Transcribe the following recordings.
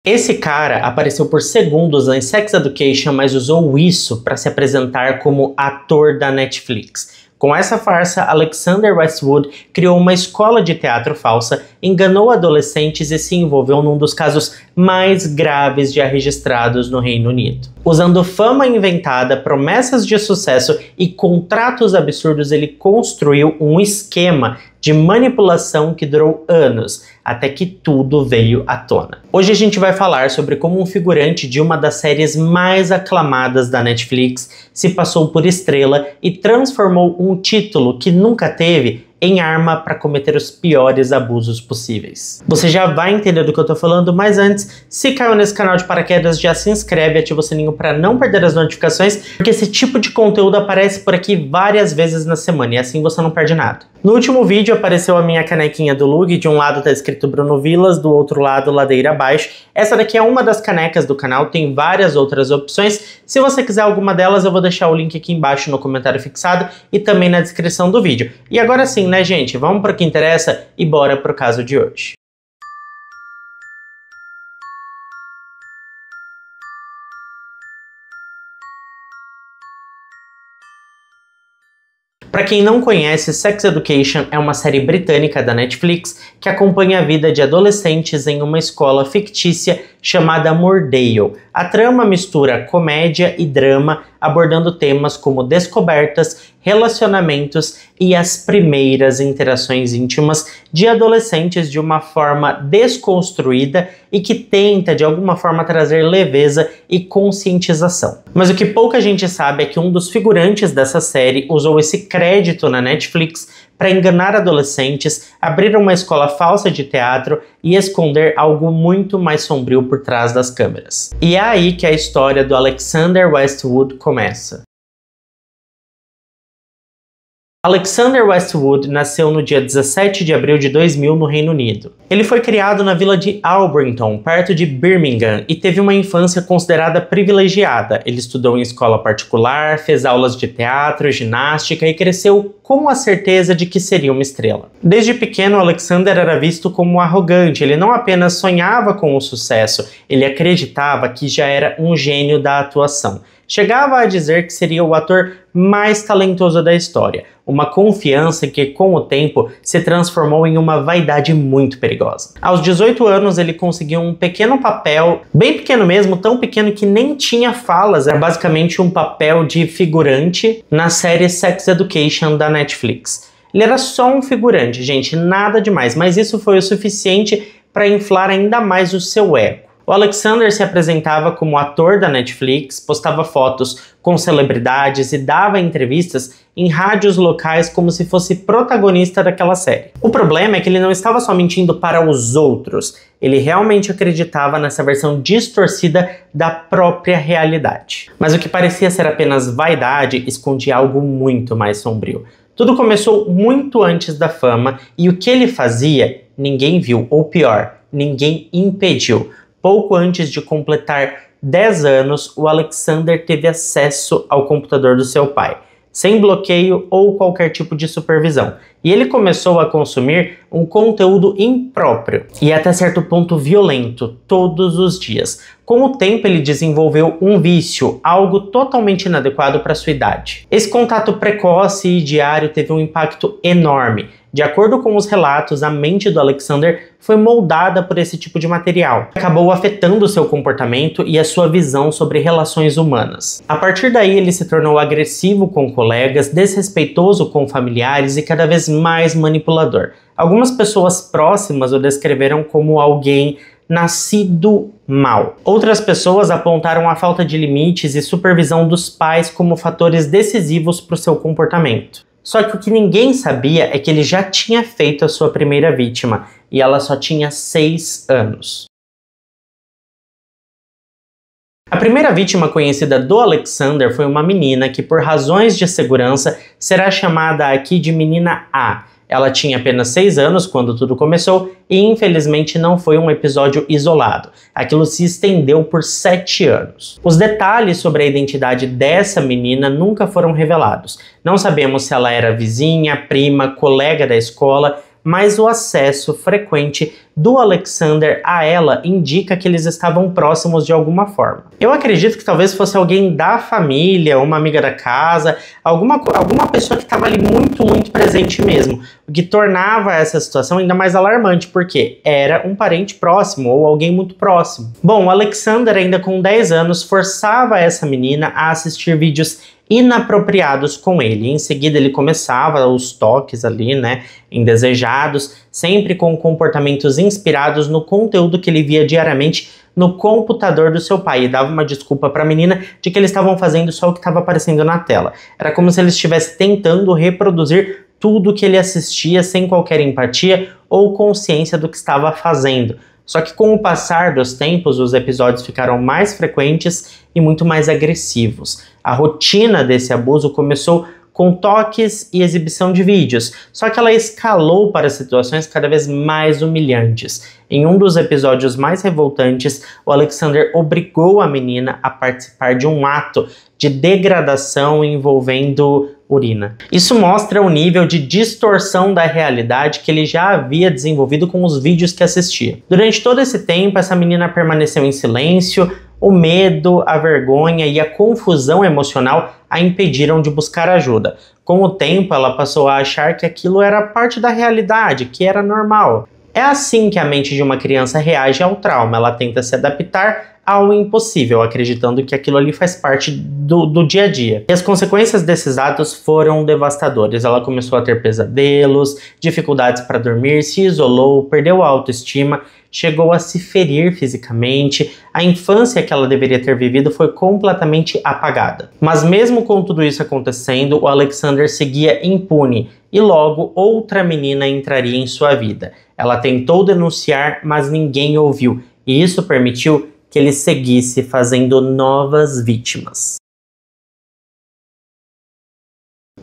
Esse cara apareceu por segundos em Sex Education, mas usou isso para se apresentar como ator da Netflix. Com essa farsa, Alexander Westwood criou uma escola de teatro falsa, enganou adolescentes e se envolveu num dos casos mais graves já registrados no Reino Unido. Usando fama inventada, promessas de sucesso e contratos absurdos, ele construiu um esquema de manipulação que durou anos, até que tudo veio à tona. Hoje a gente vai falar sobre como um figurante de uma das séries mais aclamadas da Netflix se passou por estrela e transformou um título que nunca teve em arma para cometer os piores abusos possíveis. Você já vai entender do que eu tô falando, mas antes, se caiu nesse canal de paraquedas, já se inscreve e ativa o sininho para não perder as notificações, porque esse tipo de conteúdo aparece por aqui várias vezes na semana e assim você não perde nada. No último vídeo apareceu a minha canequinha do Lug, de um lado tá escrito Bruno Vilas, do outro lado Ladeira Abaixo. Essa daqui é uma das canecas do canal, tem várias outras opções. Se você quiser alguma delas, eu vou deixar o link aqui embaixo no comentário fixado e também na descrição do vídeo. E agora sim, né, gente? Vamos para o que interessa e bora pro caso de hoje. Para quem não conhece, Sex Education é uma série britânica da Netflix que acompanha a vida de adolescentes em uma escola fictícia chamada Moordale. A trama mistura comédia e drama, abordando temas como descobertas, relacionamentos e as primeiras interações íntimas de adolescentes de uma forma desconstruída e que tenta de alguma forma trazer leveza e conscientização. Mas o que pouca gente sabe é que um dos figurantes dessa série usou esse crédito na Netflix para enganar adolescentes, abrir uma escola falsa de teatro e esconder algo muito mais sombrio por trás das câmeras. E é aí que a história do Alexander Westwood começa. Alexander Westwood nasceu no dia 17 de abril de 2000 no Reino Unido. Ele foi criado na vila de Albrington, perto de Birmingham, e teve uma infância considerada privilegiada. Ele estudou em escola particular, fez aulas de teatro, ginástica e cresceu com a certeza de que seria uma estrela. Desde pequeno, Alexander era visto como arrogante. Ele não apenas sonhava com o sucesso, ele acreditava que já era um gênio da atuação. Chegava a dizer que seria o ator mais talentoso da história, uma confiança que com o tempo se transformou em uma vaidade muito perigosa. Aos 18 anos ele conseguiu um pequeno papel, bem pequeno mesmo, tão pequeno que nem tinha falas, era basicamente um papel de figurante na série Sex Education da Netflix. Ele era só um figurante, gente, nada demais, mas isso foi o suficiente para inflar ainda mais o seu ego. O Alexander se apresentava como ator da Netflix, postava fotos com celebridades e dava entrevistas em rádios locais como se fosse protagonista daquela série. O problema é que ele não estava só mentindo para os outros, ele realmente acreditava nessa versão distorcida da própria realidade. Mas o que parecia ser apenas vaidade escondia algo muito mais sombrio. Tudo começou muito antes da fama e o que ele fazia, ninguém viu, ou pior, ninguém impediu. Pouco antes de completar 10 anos, o Alexander teve acesso ao computador do seu pai, sem bloqueio ou qualquer tipo de supervisão. E ele começou a consumir um conteúdo impróprio e até certo ponto violento todos os dias. Com o tempo ele desenvolveu um vício, algo totalmente inadequado para sua idade. Esse contato precoce e diário teve um impacto enorme. De acordo com os relatos, a mente do Alexander foi moldada por esse tipo de material. Acabou afetando seu comportamento e a sua visão sobre relações humanas. A partir daí, ele se tornou agressivo com colegas, desrespeitoso com familiares e cada vez mais manipulador. Algumas pessoas próximas o descreveram como alguém nascido mal. Outras pessoas apontaram a falta de limites e supervisão dos pais como fatores decisivos para o seu comportamento. Só que o que ninguém sabia é que ele já tinha feito a sua primeira vítima, e ela só tinha 6 anos. A primeira vítima conhecida do Alexander foi uma menina que, por razões de segurança, será chamada aqui de Menina A. Ela tinha apenas 6 anos quando tudo começou e infelizmente não foi um episódio isolado. Aquilo se estendeu por 7 anos. Os detalhes sobre a identidade dessa menina nunca foram revelados. Não sabemos se ela era vizinha, prima, colega da escola, mas o acesso frequente do Alexander a ela indica que eles estavam próximos de alguma forma. Eu acredito que talvez fosse alguém da família, uma amiga da casa, alguma pessoa que estava ali muito presente mesmo, o que tornava essa situação ainda mais alarmante, porque era um parente próximo ou alguém muito próximo. Bom, o Alexander, ainda com 10 anos, forçava essa menina a assistir vídeos inapropriados com ele. Em seguida ele começava os toques ali, né, indesejados, sempre com comportamentos inspirados no conteúdo que ele via diariamente no computador do seu pai, e dava uma desculpa para a menina de que eles estavam fazendo só o que estava aparecendo na tela. Era como se ele estivesse tentando reproduzir tudo que ele assistia sem qualquer empatia ou consciência do que estava fazendo. Só que com o passar dos tempos, os episódios ficaram mais frequentes e muito mais agressivos. A rotina desse abuso começou com toques e exibição de vídeos, só que ela escalou para situações cada vez mais humilhantes. Em um dos episódios mais revoltantes, o Alexander obrigou a menina a participar de um ato de degradação envolvendo urina. Isso mostra o nível de distorção da realidade que ele já havia desenvolvido com os vídeos que assistia. Durante todo esse tempo, essa menina permaneceu em silêncio. O medo, a vergonha e a confusão emocional a impediram de buscar ajuda. Com o tempo, ela passou a achar que aquilo era parte da realidade, que era normal. É assim que a mente de uma criança reage ao trauma. Ela tenta se adaptar ao impossível, acreditando que aquilo ali faz parte do dia a dia. E as consequências desses atos foram devastadoras. Ela começou a ter pesadelos, dificuldades para dormir, se isolou, perdeu a autoestima, chegou a se ferir fisicamente. A infância que ela deveria ter vivido foi completamente apagada. Mas mesmo com tudo isso acontecendo, o Alexander seguia impune e logo outra menina entraria em sua vida. Ela tentou denunciar, mas ninguém ouviu, e isso permitiu que ele seguisse fazendo novas vítimas.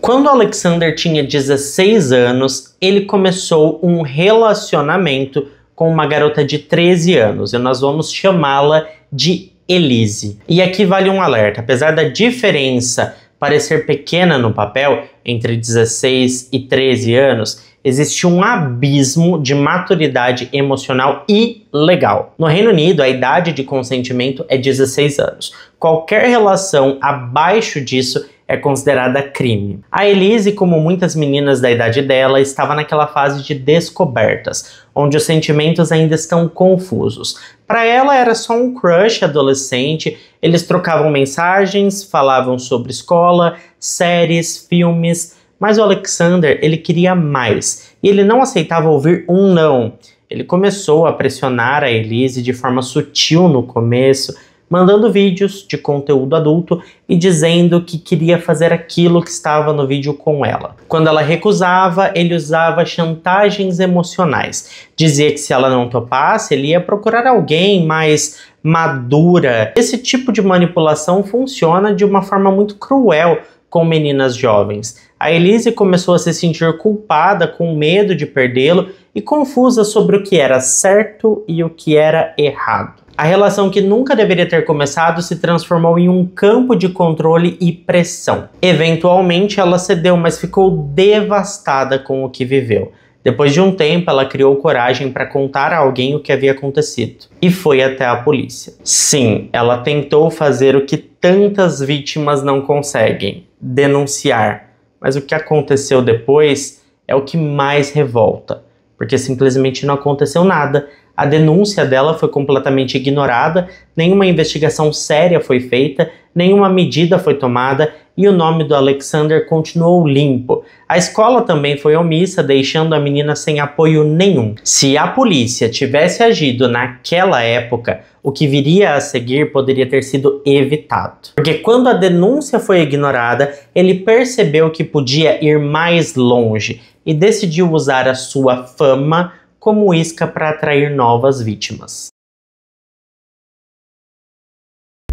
Quando Alexander tinha 16 anos, ele começou um relacionamento com uma garota de 13 anos, e nós vamos chamá-la de Elise. E aqui vale um alerta: apesar da diferença parecer pequena no papel, entre 16 e 13 anos, existe um abismo de maturidade emocional e legal. No Reino Unido, a idade de consentimento é 16 anos. Qualquer relação abaixo disso é considerada crime. A Elise, como muitas meninas da idade dela, estava naquela fase de descobertas, onde os sentimentos ainda estão confusos. Para ela era só um crush adolescente, eles trocavam mensagens, falavam sobre escola, séries, filmes, mas o Alexander, ele queria mais, e ele não aceitava ouvir um não. Ele começou a pressionar a Elise de forma sutil no começo, mandando vídeos de conteúdo adulto e dizendo que queria fazer aquilo que estava no vídeo com ela. Quando ela recusava, ele usava chantagens emocionais. Dizia que se ela não topasse, ele ia procurar alguém mais madura. Esse tipo de manipulação funciona de uma forma muito cruel com meninas jovens. A Elise começou a se sentir culpada, com medo de perdê-lo e confusa sobre o que era certo e o que era errado. A relação que nunca deveria ter começado se transformou em um campo de controle e pressão. Eventualmente ela cedeu, mas ficou devastada com o que viveu. Depois de um tempo, ela criou coragem para contar a alguém o que havia acontecido e foi até a polícia. Sim, ela tentou fazer o que tantas vítimas não conseguem: denunciar. Mas o que aconteceu depois é o que mais revolta, porque simplesmente não aconteceu nada. A denúncia dela foi completamente ignorada, nenhuma investigação séria foi feita, nenhuma medida foi tomada e o nome do Alexander continuou limpo. A escola também foi omissa, deixando a menina sem apoio nenhum. Se a polícia tivesse agido naquela época, o que viria a seguir poderia ter sido evitado. Porque quando a denúncia foi ignorada, ele percebeu que podia ir mais longe e decidiu usar a sua fama como isca para atrair novas vítimas.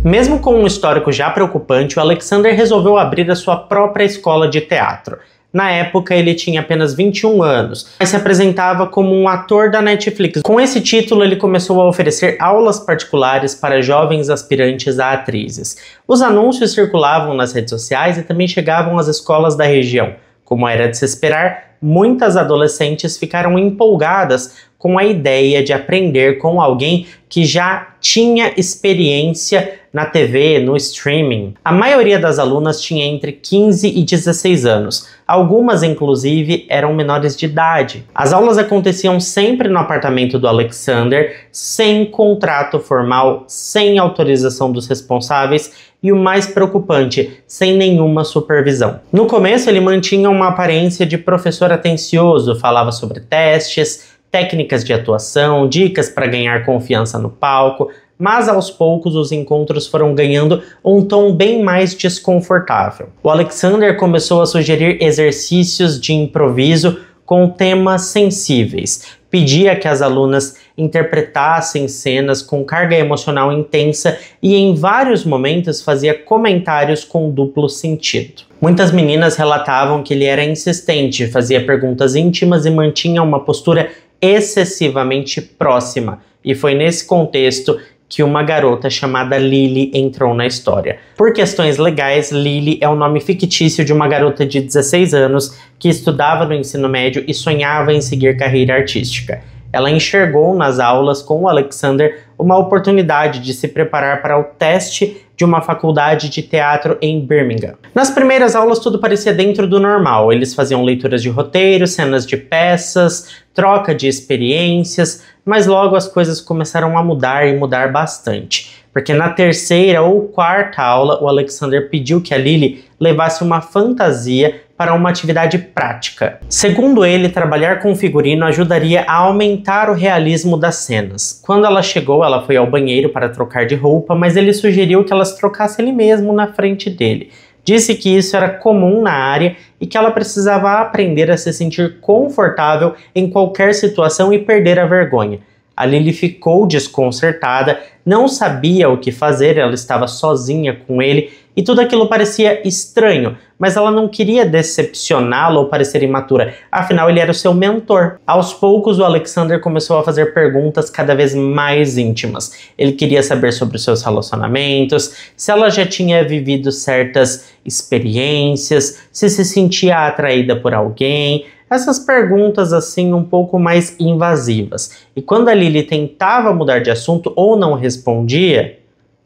Mesmo com um histórico já preocupante, o Alexander resolveu abrir a sua própria escola de teatro. Na época, ele tinha apenas 21 anos, mas se apresentava como um ator da Netflix. Com esse título, ele começou a oferecer aulas particulares para jovens aspirantes a atrizes. Os anúncios circulavam nas redes sociais e também chegavam às escolas da região. Como era de se esperar, muitas adolescentes ficaram empolgadas com a ideia de aprender com alguém que já tinha experiência na TV, no streaming. A maioria das alunas tinha entre 15 e 16 anos. Algumas, inclusive, eram menores de idade. As aulas aconteciam sempre no apartamento do Alexander, sem contrato formal, sem autorização dos responsáveis e, o mais preocupante, sem nenhuma supervisão. No começo, ele mantinha uma aparência de professor atencioso, falava sobre testes, técnicas de atuação, dicas para ganhar confiança no palco, mas aos poucos os encontros foram ganhando um tom bem mais desconfortável. O Alexander começou a sugerir exercícios de improviso com temas sensíveis, pedia que as alunas interpretassem cenas com carga emocional intensa e em vários momentos fazia comentários com duplo sentido. Muitas meninas relatavam que ele era insistente, fazia perguntas íntimas e mantinha uma postura excessivamente próxima, e foi nesse contexto que uma garota chamada Lily entrou na história. Por questões legais, Lily é o nome fictício de uma garota de 16 anos que estudava no ensino médio e sonhava em seguir carreira artística. Ela enxergou nas aulas com o Alexander uma oportunidade de se preparar para o teste de uma faculdade de teatro em Birmingham. Nas primeiras aulas tudo parecia dentro do normal. Eles faziam leituras de roteiro, cenas de peças, troca de experiências, mas logo as coisas começaram a mudar e mudar bastante. Porque na terceira ou quarta aula, o Alexander pediu que a Lily levasse uma fantasia para uma atividade prática. Segundo ele, trabalhar com figurino ajudaria a aumentar o realismo das cenas. Quando ela chegou, ela foi ao banheiro para trocar de roupa, mas ele sugeriu que elas trocassem ele mesmo na frente dele. Disse que isso era comum na área e que ela precisava aprender a se sentir confortável em qualquer situação e perder a vergonha. A Lily ficou desconcertada, não sabia o que fazer, ela estava sozinha com ele e tudo aquilo parecia estranho, mas ela não queria decepcioná-lo ou parecer imatura, afinal ele era o seu mentor. Aos poucos o Alexander começou a fazer perguntas cada vez mais íntimas. Ele queria saber sobre os seus relacionamentos, se ela já tinha vivido certas experiências, se sentia atraída por alguém. Essas perguntas assim um pouco mais invasivas. E quando a Lily tentava mudar de assunto ou não respondia,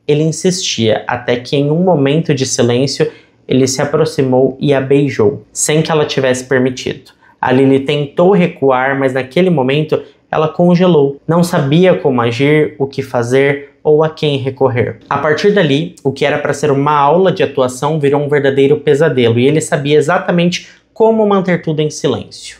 ele insistia, até que em um momento de silêncio ele se aproximou e a beijou, sem que ela tivesse permitido. A Lily tentou recuar, mas naquele momento ela congelou. Não sabia como agir, o que fazer ou a quem recorrer. A partir dali, o que era para ser uma aula de atuação virou um verdadeiro pesadelo e ele sabia exatamente como manter tudo em silêncio.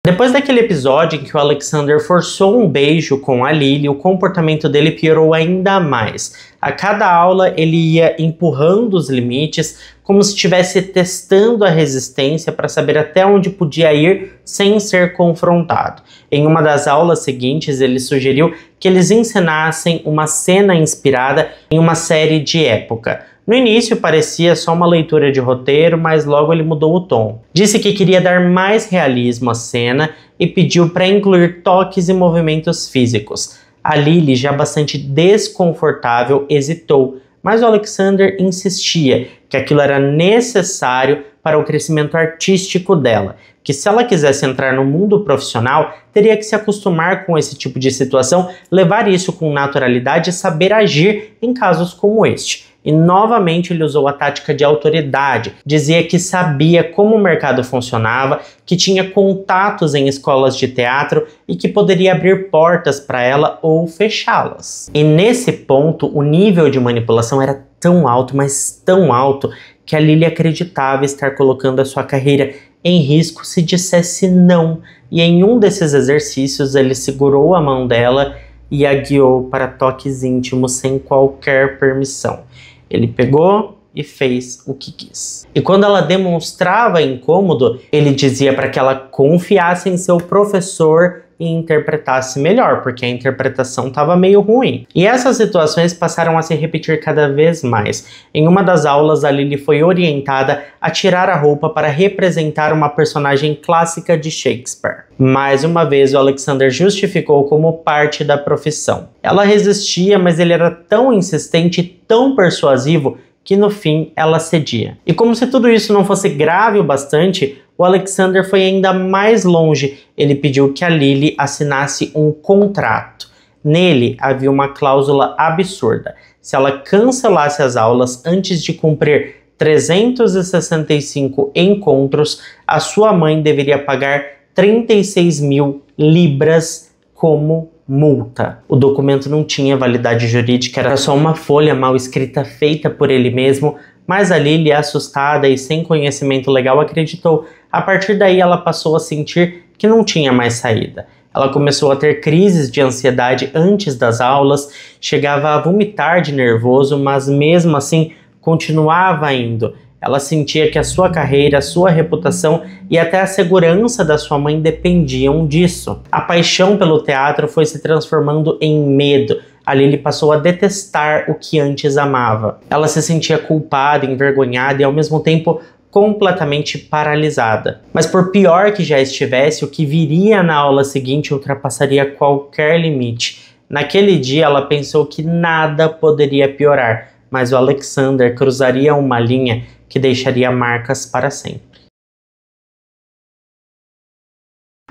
Depois daquele episódio em que o Alexander forçou um beijo com a Lily, o comportamento dele piorou ainda mais. A cada aula ele ia empurrando os limites, como se estivesse testando a resistência para saber até onde podia ir sem ser confrontado. Em uma das aulas seguintes, ele sugeriu que eles encenassem uma cena inspirada em uma série de época. No início parecia só uma leitura de roteiro, mas logo ele mudou o tom. Disse que queria dar mais realismo à cena e pediu para incluir toques e movimentos físicos. A Lily, já bastante desconfortável, hesitou, mas o Alexander insistia que aquilo era necessário para o crescimento artístico dela, que se ela quisesse entrar no mundo profissional, teria que se acostumar com esse tipo de situação, levar isso com naturalidade e saber agir em casos como este. E novamente ele usou a tática de autoridade, dizia que sabia como o mercado funcionava, que tinha contatos em escolas de teatro e que poderia abrir portas para ela ou fechá-las. E nesse ponto o nível de manipulação era tão alto, mas tão alto, que a Lily acreditava estar colocando a sua carreira em risco se dissesse não. E em um desses exercícios ele segurou a mão dela e a guiou para toques íntimos sem qualquer permissão. Ele pegou e fez o que quis. E quando ela demonstrava incômodo, ele dizia para que ela confiasse em seu professor e interpretasse melhor, porque a interpretação estava meio ruim. E essas situações passaram a se repetir cada vez mais. Em uma das aulas, a Lily foi orientada a tirar a roupa para representar uma personagem clássica de Shakespeare. Mais uma vez, o Alexander justificou como parte da profissão. Ela resistia, mas ele era tão insistente e tão persuasivo que no fim ela cedia. E como se tudo isso não fosse grave o bastante, o Alexander foi ainda mais longe. Ele pediu que a Lily assinasse um contrato. Nele havia uma cláusula absurda. Se ela cancelasse as aulas antes de cumprir 365 encontros, a sua mãe deveria pagar 36.000 libras como multa. O documento não tinha validade jurídica, era só uma folha mal escrita feita por ele mesmo, mas a Lily, assustada e sem conhecimento legal, acreditou. A partir daí ela passou a sentir que não tinha mais saída. Ela começou a ter crises de ansiedade antes das aulas, chegava a vomitar de nervoso, mas mesmo assim continuava indo. Ela sentia que a sua carreira, a sua reputação e até a segurança da sua mãe dependiam disso. A paixão pelo teatro foi se transformando em medo. A Lily passou a detestar o que antes amava. Ela se sentia culpada, envergonhada e ao mesmo tempo completamente paralisada. Mas por pior que já estivesse, o que viria na aula seguinte ultrapassaria qualquer limite. Naquele dia ela pensou que nada poderia piorar, mas o Alexander cruzaria uma linha que deixaria marcas para sempre.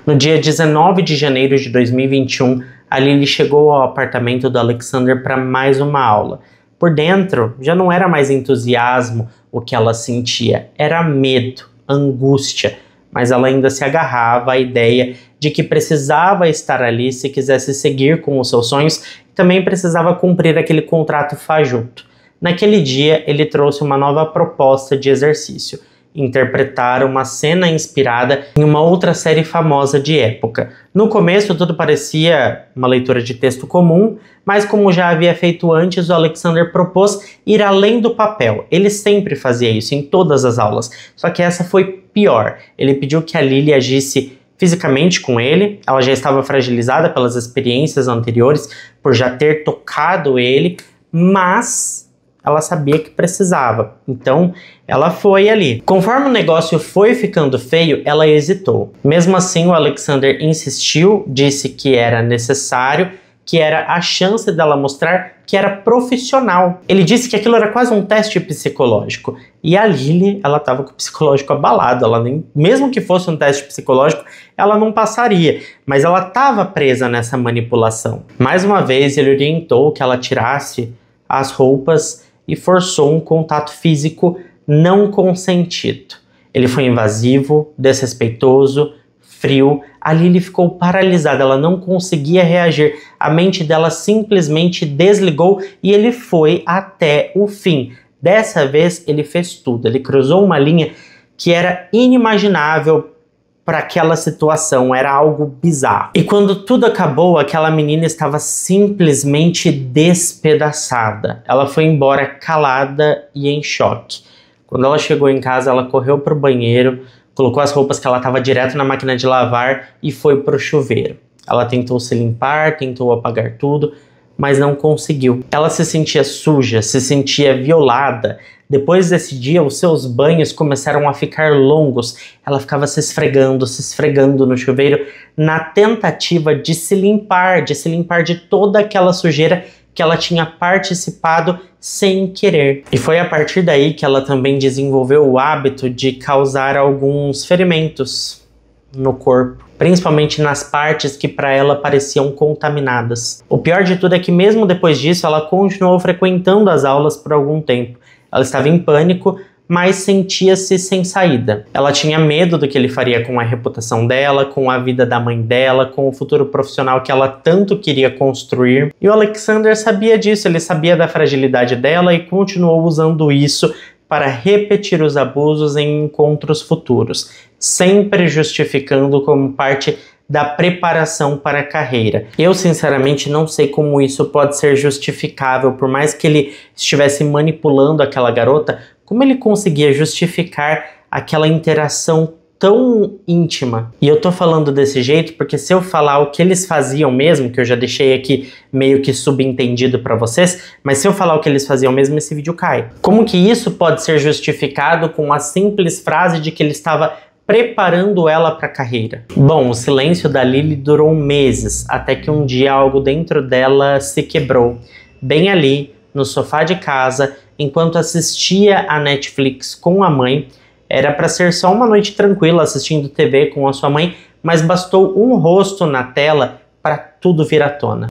No dia 19 de janeiro de 2021, a Lily chegou ao apartamento do Alexander para mais uma aula. Por dentro, já não era mais entusiasmo o que ela sentia, era medo, angústia, mas ela ainda se agarrava à ideia de que precisava estar ali se quisesse seguir com os seus sonhos e também precisava cumprir aquele contrato fajuto. Naquele dia, ele trouxe uma nova proposta de exercício: interpretar uma cena inspirada em uma outra série famosa de época. No começo, tudo parecia uma leitura de texto comum, mas como já havia feito antes, o Alexander propôs ir além do papel. Ele sempre fazia isso em todas as aulas, só que essa foi pior. Ele pediu que a Lily agisse fisicamente com ele. Ela já estava fragilizada pelas experiências anteriores, por já ter tocado ele, mas ela sabia que precisava, então ela foi ali. Conforme o negócio foi ficando feio, ela hesitou. Mesmo assim, o Alexander insistiu, disse que era necessário, que era a chance dela mostrar que era profissional. Ele disse que aquilo era quase um teste psicológico. E a Lily, ela estava com o psicológico abalado, ela nem, mesmo que fosse um teste psicológico, ela não passaria, mas ela estava presa nessa manipulação. Mais uma vez, ele orientou que ela tirasse as roupas e forçou um contato físico não consentido. Ele foi invasivo, desrespeitoso, frio. A Lily ficou paralisada, ela não conseguia reagir. A mente dela simplesmente desligou e ele foi até o fim. Dessa vez ele fez tudo, ele cruzou uma linha que era inimaginável para aquela situação, era algo bizarro. E quando tudo acabou, aquela menina estava simplesmente despedaçada. Ela foi embora calada e em choque. Quando ela chegou em casa, ela correu para o banheiro, colocou as roupas que ela estava direto na máquina de lavar e foi para o chuveiro. Ela tentou se limpar, tentou apagar tudo, mas não conseguiu. Ela se sentia suja, se sentia violada. Depois desse dia, os seus banhos começaram a ficar longos. Ela ficava se esfregando no chuveiro na tentativa de se limpar de toda aquela sujeira que ela tinha participado sem querer. E foi a partir daí que ela também desenvolveu o hábito de causar alguns ferimentos no corpo, principalmente nas partes que para ela pareciam contaminadas. O pior de tudo é que mesmo depois disso, ela continuou frequentando as aulas por algum tempo. Ela estava em pânico, mas sentia-se sem saída. Ela tinha medo do que ele faria com a reputação dela, com a vida da mãe dela, com o futuro profissional que ela tanto queria construir. E o Alexander sabia disso, ele sabia da fragilidade dela e continuou usando isso para repetir os abusos em encontros futuros, sempre justificando como parte da preparação para a carreira. Eu, sinceramente, não sei como isso pode ser justificável, por mais que ele estivesse manipulando aquela garota, como ele conseguia justificar aquela interação tão íntima. E eu tô falando desse jeito porque se eu falar o que eles faziam mesmo, que eu já deixei aqui meio que subentendido para vocês, mas se eu falar o que eles faziam mesmo, esse vídeo cai. Como que isso pode ser justificado com a simples frase de que ele estava preparando ela para a carreira? Bom, o silêncio da Lily durou meses, até que um dia algo dentro dela se quebrou. Bem ali, no sofá de casa, enquanto assistia a Netflix com a mãe. Era para ser só uma noite tranquila assistindo TV com a sua mãe, mas bastou um rosto na tela para tudo vir à tona.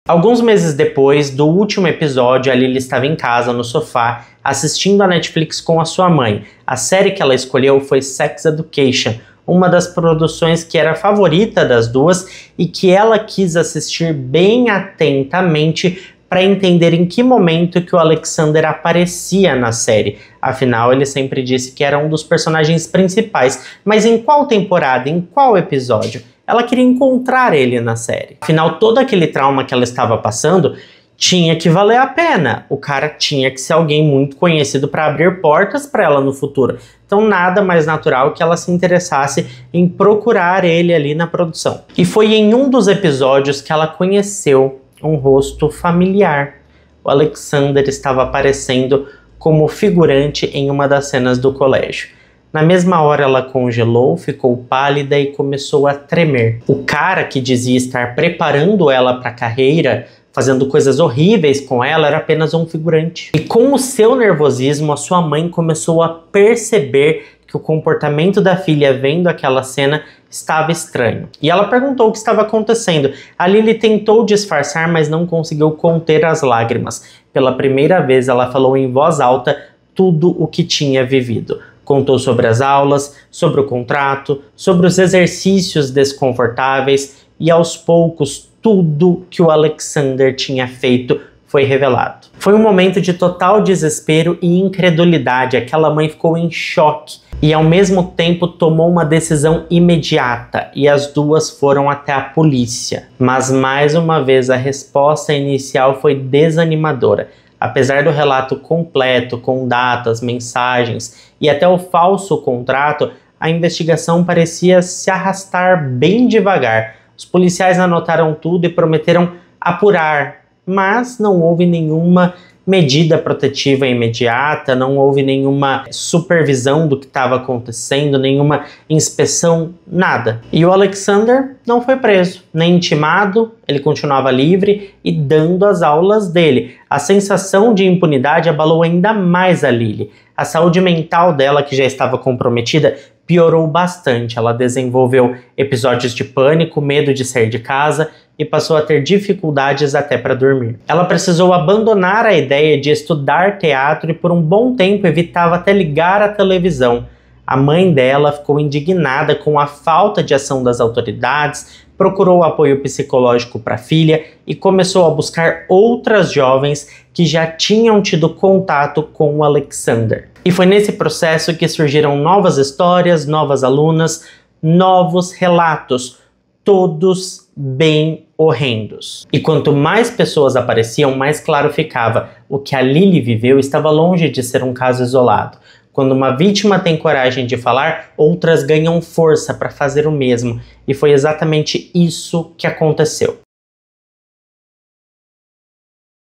Alguns meses depois do último episódio, a Lily estava em casa, no sofá, assistindo a Netflix com a sua mãe. A série que ela escolheu foi Sex Education, uma das produções que era a favorita das duas e que ela quis assistir bem atentamente para entender em que momento que o Alexander aparecia na série. Afinal, ele sempre disse que era um dos personagens principais, mas em qual temporada, em qual episódio? Ela queria encontrar ele na série. Afinal, todo aquele trauma que ela estava passando tinha que valer a pena. O cara tinha que ser alguém muito conhecido para abrir portas para ela no futuro. Então nada mais natural que ela se interessasse em procurar ele ali na produção. E foi em um dos episódios que ela conheceu um rosto familiar. O Alexander estava aparecendo como figurante em uma das cenas do colégio. Na mesma hora ela congelou, ficou pálida e começou a tremer. O cara que dizia estar preparando ela para a carreira, fazendo coisas horríveis com ela, era apenas um figurante. E com o seu nervosismo, a sua mãe começou a perceber que o comportamento da filha vendo aquela cena estava estranho. E ela perguntou o que estava acontecendo. A Lily tentou disfarçar, mas não conseguiu conter as lágrimas. Pela primeira vez ela falou em voz alta tudo o que tinha vivido. Contou sobre as aulas, sobre o contrato, sobre os exercícios desconfortáveis e aos poucos tudo que o Alexander tinha feito foi revelado. Foi um momento de total desespero e incredulidade. Aquela mãe ficou em choque e ao mesmo tempo tomou uma decisão imediata e as duas foram até a polícia. Mas mais uma vez a resposta inicial foi desanimadora. Apesar do relato completo, com datas, mensagens e até o falso contrato, a investigação parecia se arrastar bem devagar. Os policiais anotaram tudo e prometeram apurar, mas não houve nenhuma medida protetiva imediata, não houve nenhuma supervisão do que estava acontecendo, nenhuma inspeção, nada. E o Alexander não foi preso, nem intimado, ele continuava livre e dando as aulas dele. A sensação de impunidade abalou ainda mais a Lily. A saúde mental dela, que já estava comprometida, piorou bastante. Ela desenvolveu episódios de pânico, medo de sair de casa e passou a ter dificuldades até para dormir. Ela precisou abandonar a ideia de estudar teatro e por um bom tempo evitava até ligar a televisão. A mãe dela ficou indignada com a falta de ação das autoridades, procurou apoio psicológico para a filha e começou a buscar outras jovens que já tinham tido contato com o Alexander. E foi nesse processo que surgiram novas histórias, novas alunas, novos relatos, todos bem horrendos. E quanto mais pessoas apareciam, mais claro ficava. O que a Lily viveu estava longe de ser um caso isolado. Quando uma vítima tem coragem de falar, outras ganham força para fazer o mesmo. E foi exatamente isso que aconteceu.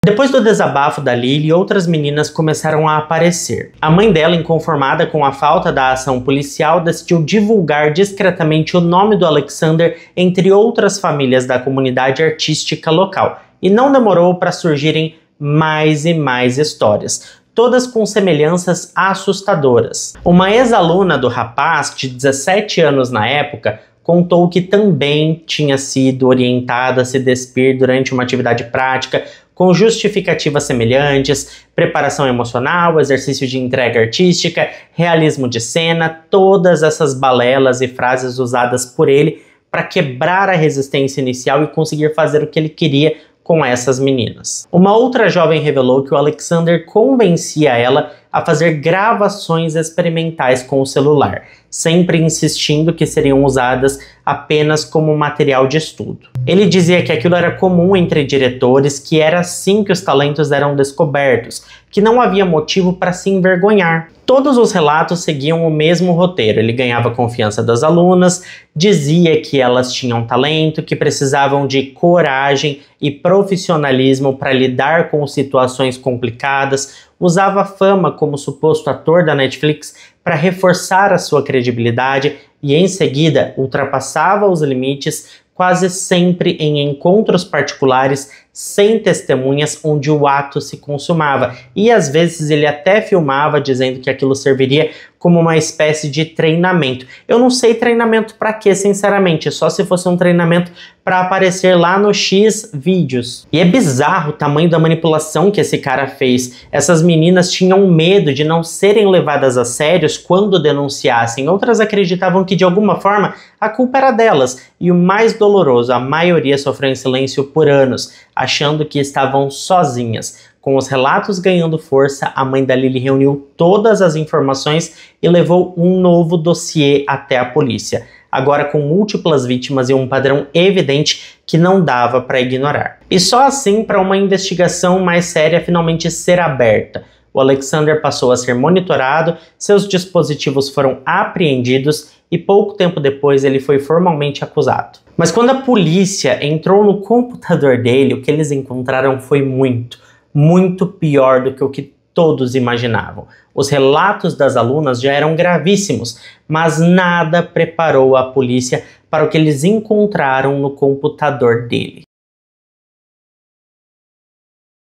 Depois do desabafo da Lily, outras meninas começaram a aparecer. A mãe dela, inconformada com a falta da ação policial, decidiu divulgar discretamente o nome do Alexander entre outras famílias da comunidade artística local. E não demorou para surgirem mais e mais histórias, todas com semelhanças assustadoras. Uma ex-aluna do rapaz, de 17 anos na época, contou que também tinha sido orientada a se despir durante uma atividade prática, com justificativas semelhantes, preparação emocional, exercício de entrega artística, realismo de cena, todas essas balelas e frases usadas por ele para quebrar a resistência inicial e conseguir fazer o que ele queria com essas meninas. Uma outra jovem revelou que o Alexander convencia ela a fazer gravações experimentais com o celular, sempre insistindo que seriam usadas apenas como material de estudo. Ele dizia que aquilo era comum entre diretores, que era assim que os talentos eram descobertos, que não havia motivo para se envergonhar. Todos os relatos seguiam o mesmo roteiro. Ele ganhava a confiança das alunas, dizia que elas tinham talento, que precisavam de coragem e profissionalismo para lidar com situações complicadas, usava a fama como suposto ator da Netflix para reforçar a sua credibilidade e, em seguida, ultrapassava os limites quase sempre em encontros particulares, sem testemunhas, onde o ato se consumava. E às vezes ele até filmava, dizendo que aquilo serviria como uma espécie de treinamento. Eu não sei treinamento para quê, sinceramente, só se fosse um treinamento para aparecer lá no X vídeos. E é bizarro o tamanho da manipulação que esse cara fez. Essas meninas tinham medo de não serem levadas a sério quando denunciassem. Outras acreditavam que de alguma forma a culpa era delas. E o mais doloroso, a maioria sofreu em silêncio por anos, achando que estavam sozinhas. Com os relatos ganhando força, a mãe da Lily reuniu todas as informações e levou um novo dossiê até a polícia, agora com múltiplas vítimas e um padrão evidente que não dava para ignorar. E só assim para uma investigação mais séria finalmente ser aberta. O Alexander passou a ser monitorado, seus dispositivos foram apreendidos e pouco tempo depois ele foi formalmente acusado. Mas quando a polícia entrou no computador dele, o que eles encontraram foi muito pior do que o que todos imaginavam. Os relatos das alunas já eram gravíssimos, mas nada preparou a polícia para o que eles encontraram no computador dele.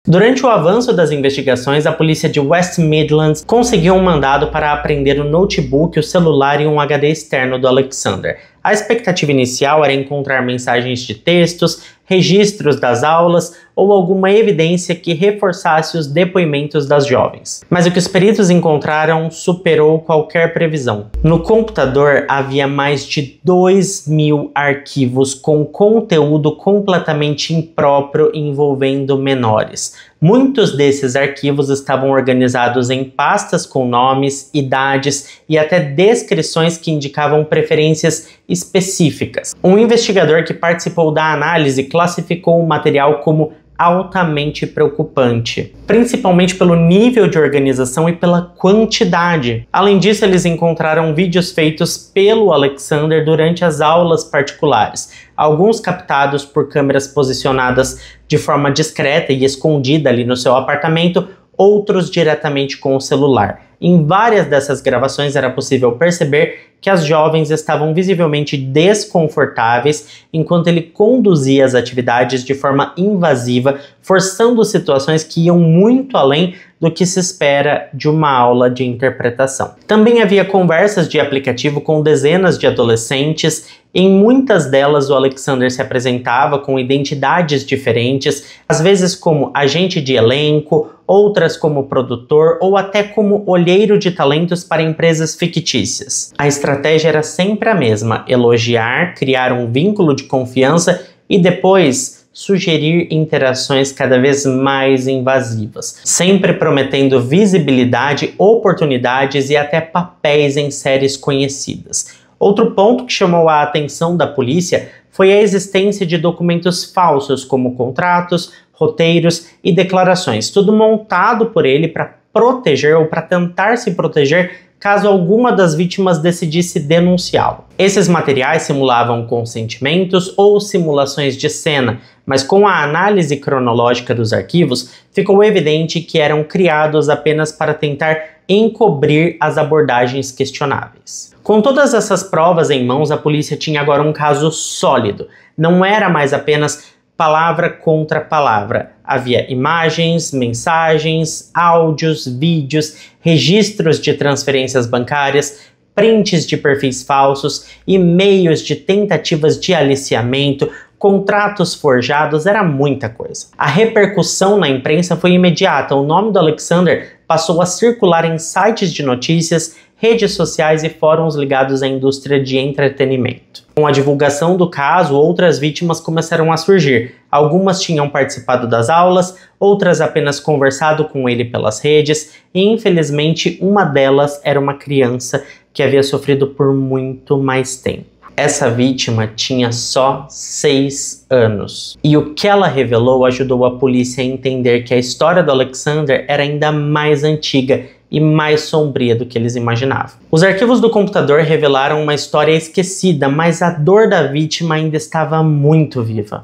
Durante o avanço das investigações, a polícia de West Midlands conseguiu um mandado para apreender o notebook, o celular e um HD externo do Alexander. A expectativa inicial era encontrar mensagens de textos, registros das aulas ou alguma evidência que reforçasse os depoimentos das jovens. Mas o que os peritos encontraram superou qualquer previsão. No computador havia mais de 2.000 arquivos com conteúdo completamente impróprio envolvendo menores. Muitos desses arquivos estavam organizados em pastas com nomes, idades e até descrições que indicavam preferências específicas. Um investigador que participou da análise classificou o material como altamente preocupante, principalmente pelo nível de organização e pela quantidade. Além disso, eles encontraram vídeos feitos pelo Alexander durante as aulas particulares, alguns captados por câmeras posicionadas de forma discreta e escondida ali no seu apartamento, outros diretamente com o celular. Em várias dessas gravações era possível perceber que as jovens estavam visivelmente desconfortáveis enquanto ele conduzia as atividades de forma invasiva, forçando situações que iam muito além do que se espera de uma aula de interpretação. Também havia conversas de aplicativo com dezenas de adolescentes. Em muitas delas, o Alexander se apresentava com identidades diferentes, às vezes como agente de elenco, outras como produtor ou até como olheiro de talentos para empresas fictícias. A estratégia era sempre a mesma: elogiar, criar um vínculo de confiança e depois sugerir interações cada vez mais invasivas, sempre prometendo visibilidade, oportunidades e até papéis em séries conhecidas. Outro ponto que chamou a atenção da polícia foi a existência de documentos falsos, como contratos, roteiros e declarações, tudo montado por ele para proteger ou para tentar se proteger caso alguma das vítimas decidisse denunciá-lo. Esses materiais simulavam consentimentos ou simulações de cena, mas com a análise cronológica dos arquivos, ficou evidente que eram criados apenas para tentar encobrir as abordagens questionáveis. Com todas essas provas em mãos, a polícia tinha agora um caso sólido. Não era mais apenas palavra contra palavra. Havia imagens, mensagens, áudios, vídeos, registros de transferências bancárias, prints de perfis falsos, e-mails de tentativas de aliciamento, contratos forjados, era muita coisa. A repercussão na imprensa foi imediata. O nome do Alexander passou a circular em sites de notícias, redes sociais e fóruns ligados à indústria de entretenimento. Com a divulgação do caso, outras vítimas começaram a surgir. Algumas tinham participado das aulas, outras apenas conversado com ele pelas redes, e infelizmente uma delas era uma criança que havia sofrido por muito mais tempo. Essa vítima tinha só 6 anos. E o que ela revelou ajudou a polícia a entender que a história do Alexander era ainda mais antiga e mais sombria do que eles imaginavam. Os arquivos do computador revelaram uma história esquecida, mas a dor da vítima ainda estava muito viva.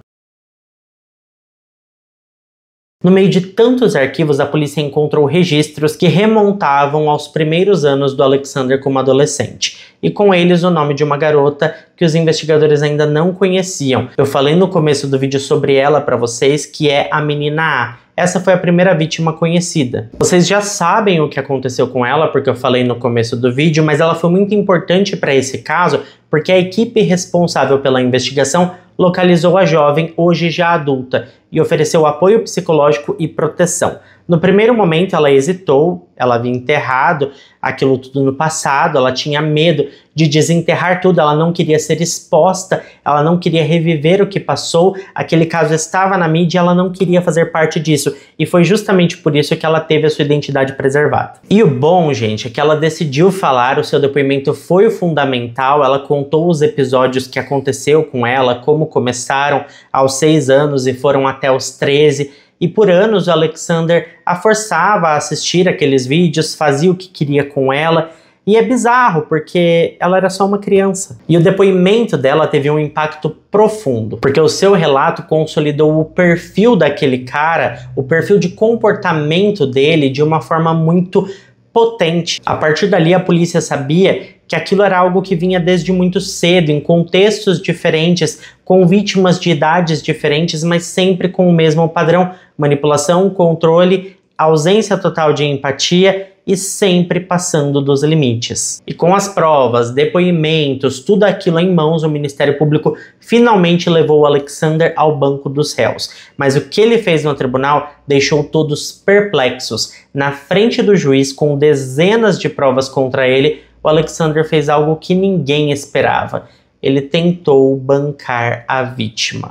No meio de tantos arquivos, a polícia encontrou registros que remontavam aos primeiros anos do Alexander como adolescente, e com eles o nome de uma garota que os investigadores ainda não conheciam. Eu falei no começo do vídeo sobre ela para vocês, que é a menina A. Essa foi a primeira vítima conhecida. Vocês já sabem o que aconteceu com ela, porque eu falei no começo do vídeo, mas ela foi muito importante para esse caso, porque a equipe responsável pela investigação localizou a jovem, hoje já adulta, e ofereceu apoio psicológico e proteção. No primeiro momento ela hesitou, ela havia enterrado aquilo tudo no passado, ela tinha medo de desenterrar tudo, ela não queria ser exposta, ela não queria reviver o que passou, aquele caso estava na mídia e ela não queria fazer parte disso, e foi justamente por isso que ela teve a sua identidade preservada. E o bom, gente, é que ela decidiu falar, o seu depoimento foi fundamental, ela contou os episódios que aconteceu com ela, como começaram aos 6 anos e foram até os 13, e por anos o Alexander a forçava a assistir aqueles vídeos, fazia o que queria com ela, e é bizarro porque ela era só uma criança. E o depoimento dela teve um impacto profundo, porque o seu relato consolidou o perfil daquele cara, o perfil de comportamento dele de uma forma muito potente. A partir dali a polícia sabia que aquilo era algo que vinha desde muito cedo, em contextos diferentes, com vítimas de idades diferentes, mas sempre com o mesmo padrão: manipulação, controle, ausência total de empatia e sempre passando dos limites. E com as provas, depoimentos, tudo aquilo em mãos, o Ministério Público finalmente levou o Alexander ao banco dos réus. Mas o que ele fez no tribunal deixou todos perplexos. Na frente do juiz, com dezenas de provas contra ele, o Alexander fez algo que ninguém esperava. Ele tentou bancar a vítima.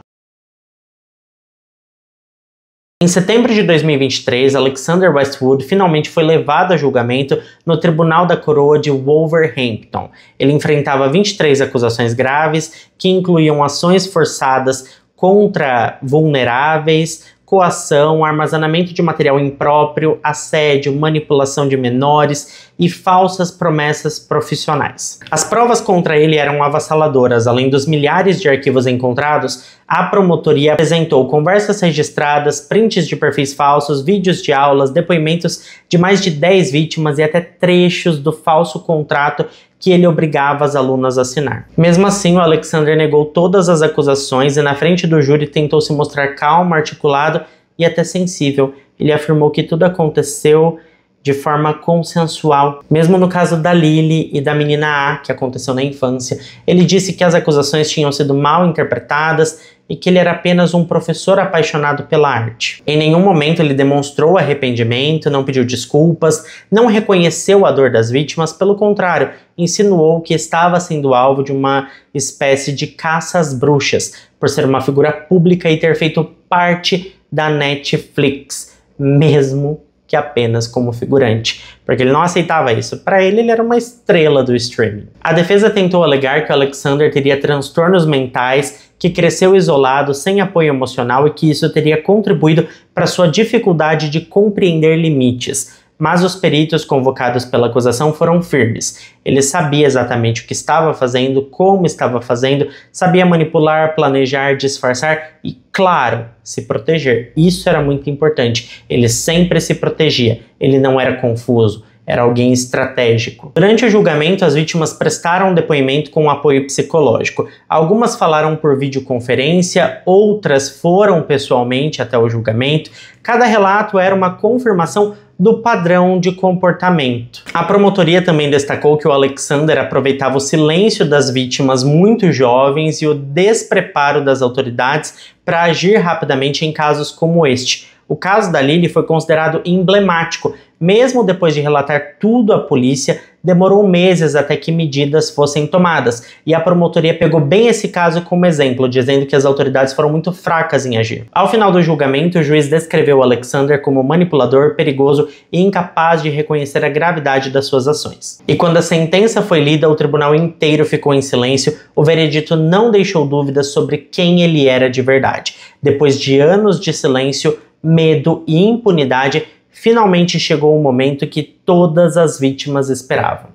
Em setembro de 2023, Alexander Westwood finalmente foi levado a julgamento no Tribunal da Coroa de Wolverhampton. Ele enfrentava 23 acusações graves, que incluíam ações forçadas contra vulneráveis, coação, armazenamento de material impróprio, assédio, manipulação de menores e falsas promessas profissionais. As provas contra ele eram avassaladoras. Além dos milhares de arquivos encontrados, a promotoria apresentou conversas registradas, prints de perfis falsos, vídeos de aulas, depoimentos de mais de 10 vítimas e até trechos do falso contrato que ele obrigava as alunas a assinar. Mesmo assim, o Alexander negou todas as acusações e na frente do júri tentou se mostrar calmo, articulado e até sensível. Ele afirmou que tudo aconteceu de forma consensual. Mesmo no caso da Lily e da menina A, que aconteceu na infância, ele disse que as acusações tinham sido mal interpretadas e que ele era apenas um professor apaixonado pela arte. Em nenhum momento ele demonstrou arrependimento, não pediu desculpas, não reconheceu a dor das vítimas, pelo contrário, insinuou que estava sendo alvo de uma espécie de caça às bruxas, por ser uma figura pública e ter feito parte da Netflix, mesmo que apenas como figurante, porque ele não aceitava isso. Para ele era uma estrela do streaming. A defesa tentou alegar que o Alexander teria transtornos mentais, que cresceu isolado, sem apoio emocional e que isso teria contribuído para sua dificuldade de compreender limites. Mas os peritos convocados pela acusação foram firmes. Ele sabia exatamente o que estava fazendo, como estava fazendo, sabia manipular, planejar, disfarçar e, claro, se proteger. Isso era muito importante. Ele sempre se protegia. Ele não era confuso. Era alguém estratégico. Durante o julgamento, as vítimas prestaram depoimento com apoio psicológico. Algumas falaram por videoconferência, outras foram pessoalmente até o julgamento. Cada relato era uma confirmação do padrão de comportamento. A promotoria também destacou que o Alexander aproveitava o silêncio das vítimas muito jovens e o despreparo das autoridades para agir rapidamente em casos como este. O caso da Lily foi considerado emblemático. Mesmo depois de relatar tudo à polícia, demorou meses até que medidas fossem tomadas. E a promotoria pegou bem esse caso como exemplo, dizendo que as autoridades foram muito fracas em agir. Ao final do julgamento, o juiz descreveu o Alexander como manipulador, perigoso e incapaz de reconhecer a gravidade das suas ações. E quando a sentença foi lida, o tribunal inteiro ficou em silêncio. O veredito não deixou dúvidas sobre quem ele era de verdade. Depois de anos de silêncio, medo e impunidade, finalmente chegou o momento que todas as vítimas esperavam.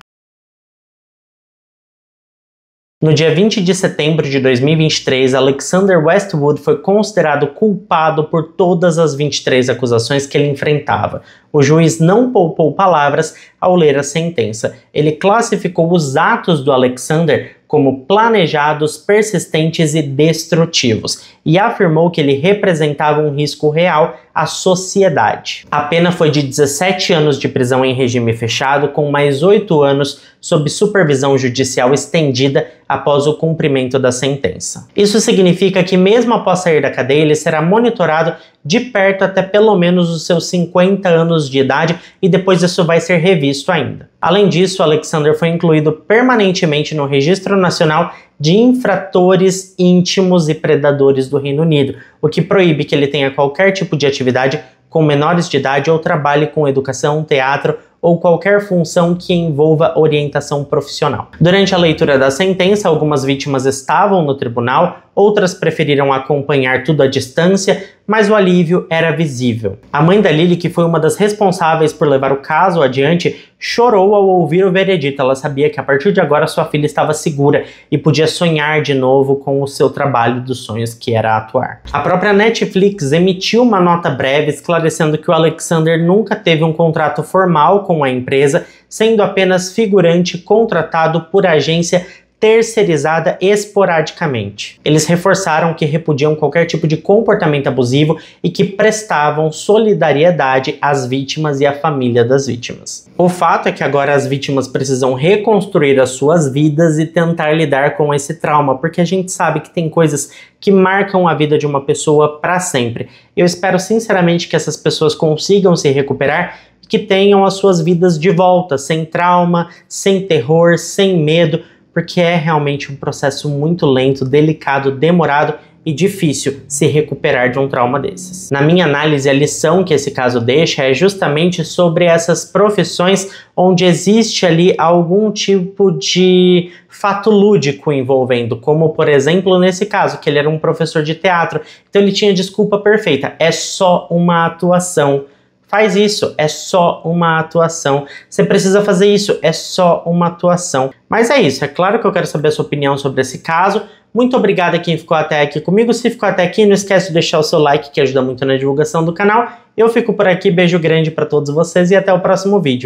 No dia 20 de setembro de 2023, Alexander Westwood foi considerado culpado por todas as 23 acusações que ele enfrentava. O juiz não poupou palavras ao ler a sentença. Ele classificou os atos do Alexander como planejados, persistentes e destrutivos, e afirmou que ele representava um risco real à sociedade. A pena foi de 17 anos de prisão em regime fechado, com mais 8 anos sob supervisão judicial estendida após o cumprimento da sentença. Isso significa que mesmo após sair da cadeia, ele será monitorado de perto até pelo menos os seus 50 anos de idade, e depois isso vai ser revisto ainda. Além disso, Alexander foi incluído permanentemente no Registro Nacional de Infratores Íntimos e Predadores do Reino Unido, o que proíbe que ele tenha qualquer tipo de atividade com menores de idade ou trabalhe com educação, teatro ou qualquer função que envolva orientação profissional. Durante a leitura da sentença, algumas vítimas estavam no tribunal, outras preferiram acompanhar tudo à distância, mas o alívio era visível. A mãe da Lily, que foi uma das responsáveis por levar o caso adiante, chorou ao ouvir o veredito. Ela sabia que a partir de agora sua filha estava segura e podia sonhar de novo com o seu trabalho dos sonhos, que era atuar. A própria Netflix emitiu uma nota breve esclarecendo que o Alexander nunca teve um contrato formal com a empresa, sendo apenas figurante contratado por agência terceirizada esporadicamente. Eles reforçaram que repudiam qualquer tipo de comportamento abusivo e que prestavam solidariedade às vítimas e à família das vítimas. O fato é que agora as vítimas precisam reconstruir as suas vidas e tentar lidar com esse trauma, porque a gente sabe que tem coisas que marcam a vida de uma pessoa para sempre. Eu espero sinceramente que essas pessoas consigam se recuperar e que tenham as suas vidas de volta, sem trauma, sem terror, sem medo, porque é realmente um processo muito lento, delicado, demorado e difícil se recuperar de um trauma desses. Na minha análise, a lição que esse caso deixa é justamente sobre essas profissões onde existe ali algum tipo de fato lúdico envolvendo, como por exemplo nesse caso, que ele era um professor de teatro, então ele tinha desculpa perfeita, é só uma atuação. Faz isso, é só uma atuação. Você precisa fazer isso, é só uma atuação. Mas é isso, é claro que eu quero saber a sua opinião sobre esse caso. Muito obrigado a quem ficou até aqui comigo. Se ficou até aqui, não esquece de deixar o seu like, que ajuda muito na divulgação do canal. Eu fico por aqui, beijo grande para todos vocês e até o próximo vídeo.